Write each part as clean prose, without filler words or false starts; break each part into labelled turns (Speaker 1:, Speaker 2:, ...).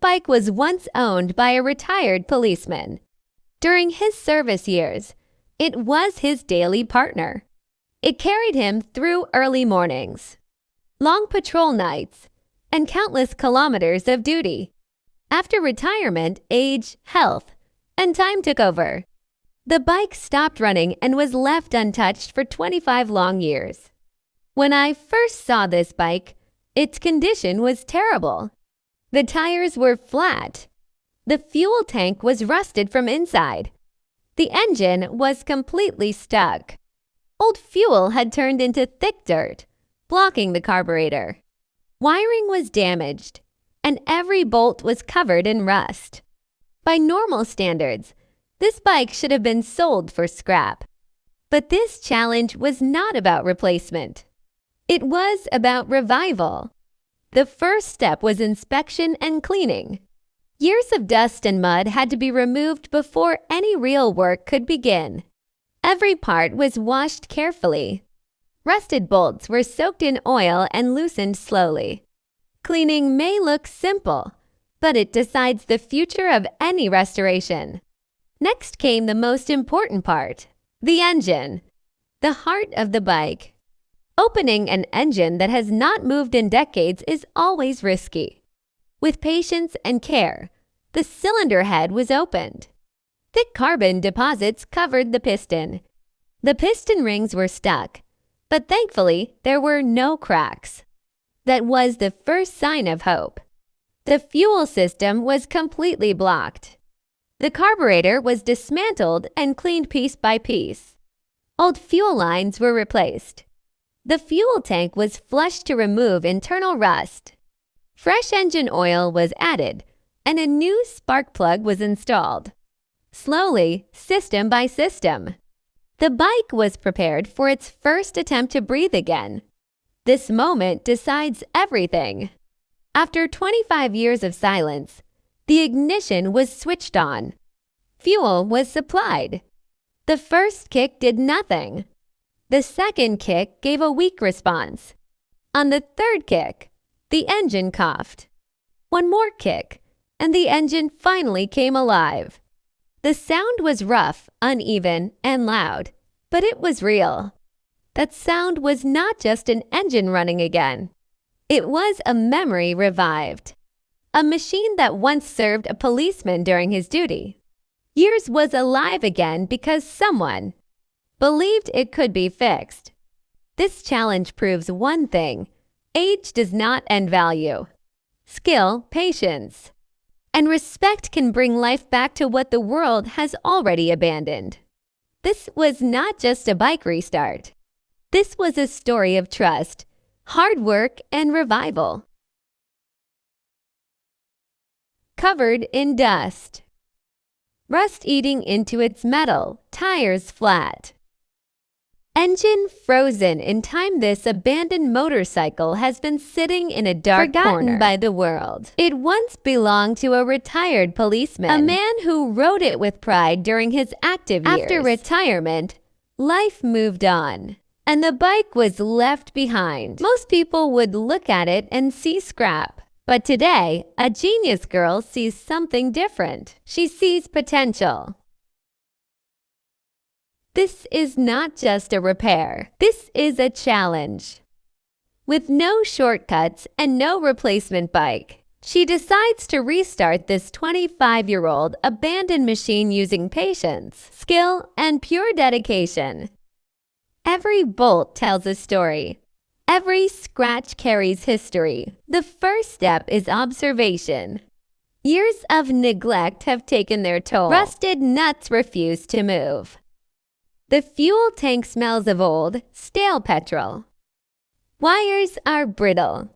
Speaker 1: bike was once owned by a retired policeman. During his service years, it was his daily partner. It carried him through early mornings, long patrol nights, and countless kilometers of duty. After retirement, age, health, and time took over. The bike stopped running and was left untouched for 25 long years. When I first saw this bike, its condition was terrible. The tires were flat. The fuel tank was rusted from inside. The engine was completely stuck. Old fuel had turned into thick dirt, blocking the carburetor. Wiring was damaged, and every bolt was covered in rust. By normal standards, this bike should have been sold for scrap. But this challenge was not about replacement. It was about revival. The first step was inspection and cleaning. Years of dust and mud had to be removed before any real work could begin. Every part was washed carefully. Rusted bolts were soaked in oil and loosened slowly. Cleaning may look simple, but it decides the future of any restoration. Next came the most important part, the engine, the heart of the bike. Opening an engine that has not moved in decades is always risky. With patience and care, the cylinder head was opened. Thick carbon deposits covered the piston. The piston rings were stuck, but thankfully there were no cracks. That was the first sign of hope. The fuel system was completely blocked. The carburetor was dismantled and cleaned piece by piece. Old fuel lines were replaced. The fuel tank was flushed to remove internal rust. Fresh engine oil was added, and a new spark plug was installed. Slowly, system by system, the bike was prepared for its first attempt to breathe again. This moment decides everything. After 25 years of silence, the ignition was switched on. Fuel was supplied. The first kick did nothing. The second kick gave a weak response. On the third kick, the engine coughed. One more kick, and the engine finally came alive. The sound was rough, uneven, and loud, but it was real. That sound was not just an engine running again. It was a memory revived. A machine that once served a policeman during his duty. Years was alive again because someone believed it could be fixed. This challenge proves one thing: age does not end value. Skill, patience, and respect can bring life back to what the world has already abandoned. This was not just a bike restart. This was a story of trust, hard work, and revival. Covered in dust. Rust eating into its metal, tires flat. Engine frozen in time. This abandoned motorcycle has been sitting in a dark corner, forgotten by the world. It once belonged to a retired policeman, a man who rode it with pride during his active years. After retirement, life moved on, and the bike was left behind. Most people would look at it and see scrap. But today, a genius girl sees something different. She sees potential. This is not just a repair. This is a challenge. With no shortcuts and no replacement bike, she decides to restart this 25-year-old abandoned machine using patience, skill, and pure dedication. Every bolt tells a story. Every scratch carries history. The first step is observation. Years of neglect have taken their toll. Rusted nuts refuse to move. The fuel tank smells of old, stale petrol. Wires are brittle.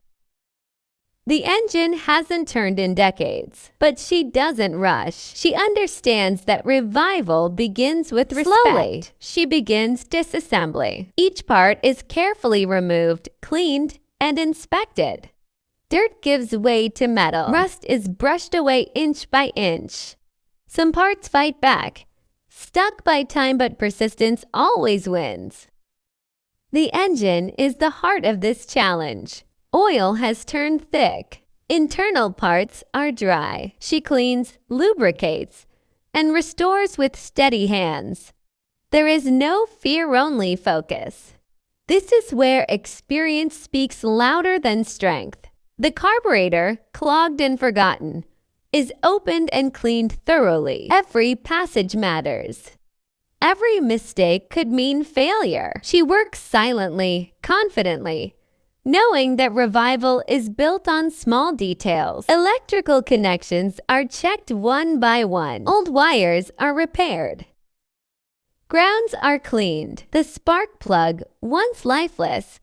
Speaker 1: The engine hasn't turned in decades, but she doesn't rush. She understands that revival begins with respect. Slowly, she begins disassembly. Each part is carefully removed, cleaned, and inspected. Dirt gives way to metal. Rust is brushed away inch by inch. Some parts fight back. Stuck by time, but persistence always wins. The engine is the heart of this challenge. Oil has turned thick. Internal parts are dry. She cleans, lubricates, and restores with steady hands. There is no fear-only focus. This is where experience speaks louder than strength. The carburetor, clogged and forgotten, is opened and cleaned thoroughly. Every passage matters. Every mistake could mean failure. She works silently, confidently, knowing that revival is built on small details. Electrical connections are checked one by one. Old wires are repaired. Grounds are cleaned. The spark plug, once lifeless,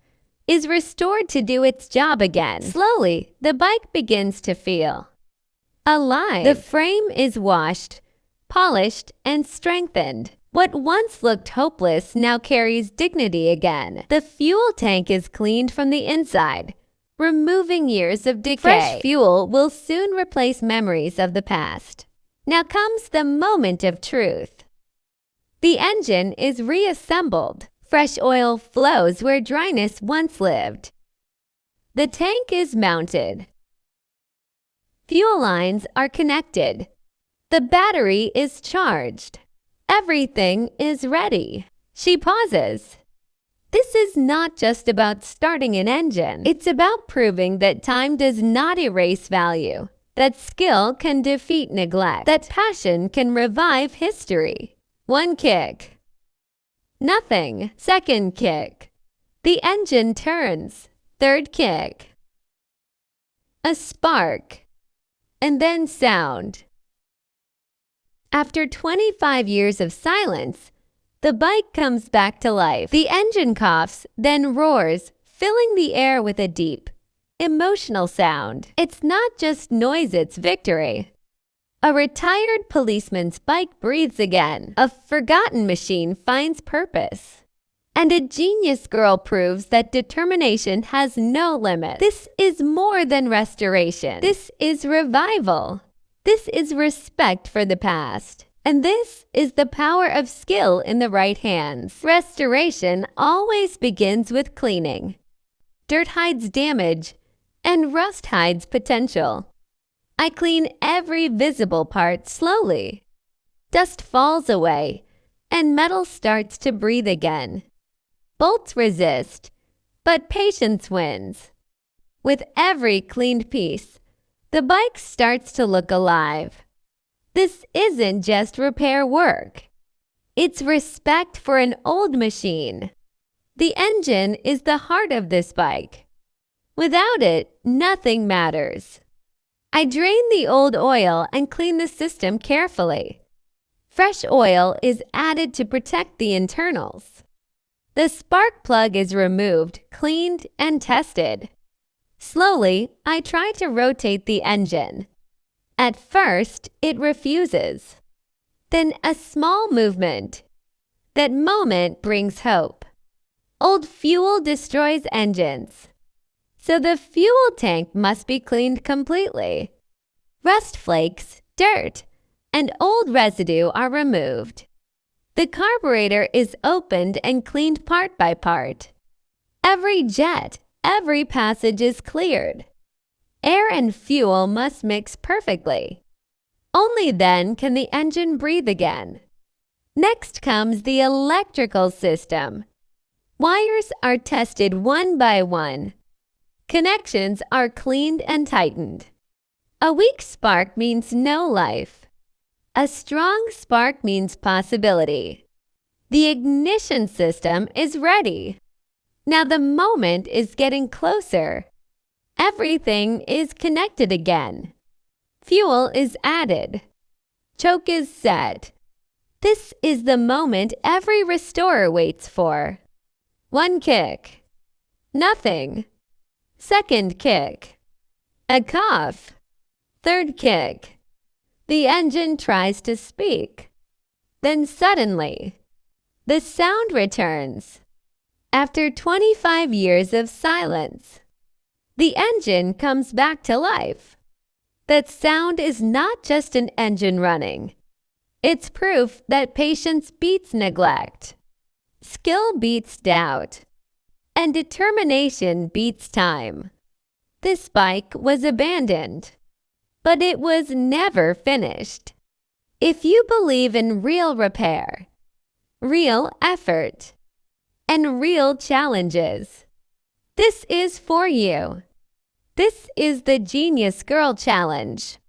Speaker 1: is restored to do its job again. Slowly, the bike begins to feel alive. The frame is washed, polished, and strengthened. What once looked hopeless now carries dignity again. The fuel tank is cleaned from the inside, removing years of decay. Fresh fuel will soon replace memories of the past. Now comes the moment of truth. The engine is reassembled. Fresh oil flows where dryness once lived. The tank is mounted. Fuel lines are connected. The battery is charged. Everything is ready. She pauses. This is not just about starting an engine. It's about proving that time does not erase value, that skill can defeat neglect, that passion can revive history. One kick. Nothing. Second kick. The engine turns. Third kick. A spark. And then sound. After 25 years of silence, the bike comes back to life. The engine coughs, then roars, filling the air with a deep, emotional sound. It's not just noise, it's victory. A retired policeman's bike breathes again. A forgotten machine finds purpose. And a genius girl proves that determination has no limit. This is more than restoration. This is revival. This is respect for the past. And this is the power of skill in the right hands. Restoration always begins with cleaning. Dirt hides damage, and rust hides potential. I clean every visible part slowly. Dust falls away, and metal starts to breathe again. Bolts resist, but patience wins. With every cleaned piece, the bike starts to look alive. This isn't just repair work. It's respect for an old machine. The engine is the heart of this bike. Without it, nothing matters. I drain the old oil and clean the system carefully. Fresh oil is added to protect the internals. The spark plug is removed, cleaned, and tested. Slowly, I try to rotate the engine. At first, it refuses. Then a small movement. That moment brings hope. Old fuel destroys engines. So the fuel tank must be cleaned completely. Rust flakes, dirt, and old residue are removed. The carburetor is opened and cleaned part by part. Every jet, every passage is cleared. Air and fuel must mix perfectly. Only then can the engine breathe again. Next comes the electrical system. Wires are tested one by one. Connections are cleaned and tightened. A weak spark means no life. A strong spark means possibility. The ignition system is ready. Now the moment is getting closer. Everything is connected again. Fuel is added. Choke is set. This is the moment every restorer waits for. One kick. Nothing. Second kick. A cough. Third kick. The engine tries to speak. Then suddenly, the sound returns. After 25 years of silence, the engine comes back to life. That sound is not just an engine running. It's proof that patience beats neglect. Skill beats doubt. And determination beats time. This bike was abandoned, but it was never finished. If you believe in real repair, real effort, and real challenges, this is for you. This is the Genius Girl Challenge.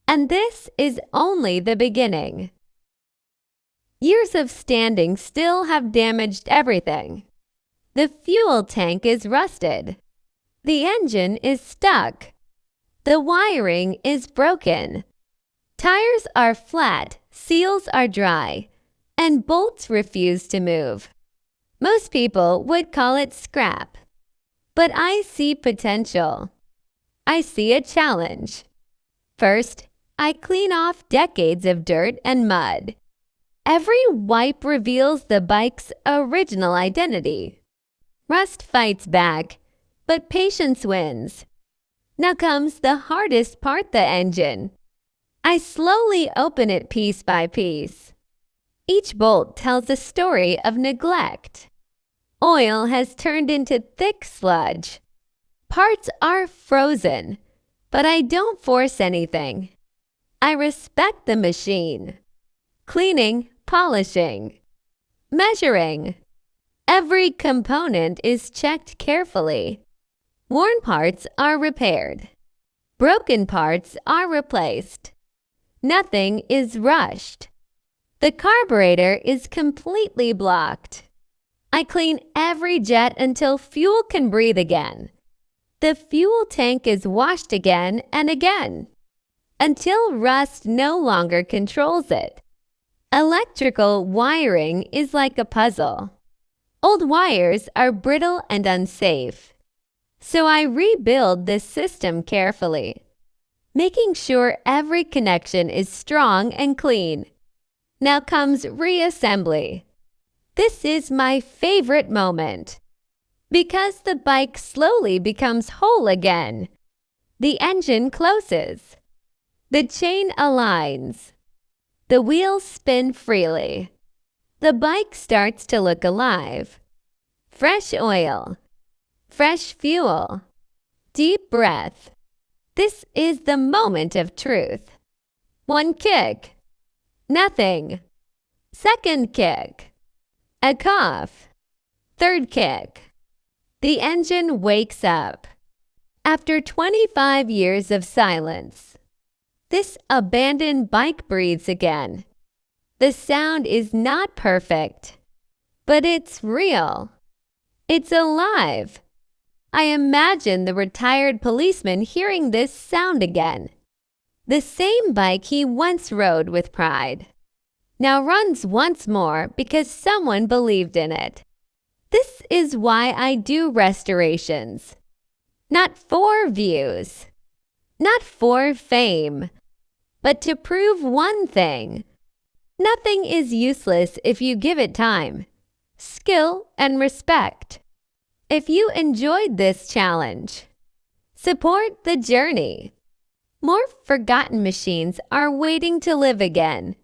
Speaker 1: And this is only the beginning. Years of standing still have damaged everything. The fuel tank is rusted. The engine is stuck. The wiring is broken. Tires are flat, seals are dry, and bolts refuse to move. Most people would call it scrap. But I see potential. I see a challenge. First, I clean off decades of dirt and mud. Every wipe reveals the bike's original identity. Rust fights back, but patience wins. Now comes the hardest part, the engine. I slowly open it piece by piece. Each bolt tells a story of neglect. Oil has turned into thick sludge. Parts are frozen, but I don't force anything. I respect the machine. Cleaning, polishing, measuring. Every component is checked carefully. Worn parts are repaired. Broken parts are replaced. Nothing is rushed. The carburetor is completely blocked. I clean every jet until fuel can breathe again. The fuel tank is washed again and again, until rust no longer controls it. Electrical wiring is like a puzzle. Old wires are brittle and unsafe. So I rebuild this system carefully, making sure every connection is strong and clean. Now comes reassembly. This is my favorite moment, because the bike slowly becomes whole again. The engine closes. The chain aligns. The wheels spin freely. The bike starts to look alive. Fresh oil. Fresh fuel. Deep breath. This is the moment of truth. One kick. Nothing. Second kick. A cough. Third kick. The engine wakes up. After 25 years of silence, this abandoned bike breathes again. The sound is not perfect, but it's real. It's alive. I imagine the retired policeman hearing this sound again. The same bike he once rode with pride now runs once more because someone believed in it. This is why I do restorations. Not for views, not for fame, but to prove one thing. Nothing is useless if you give it time, skill, and respect. If you enjoyed this challenge, support the journey. More forgotten machines are waiting to live again.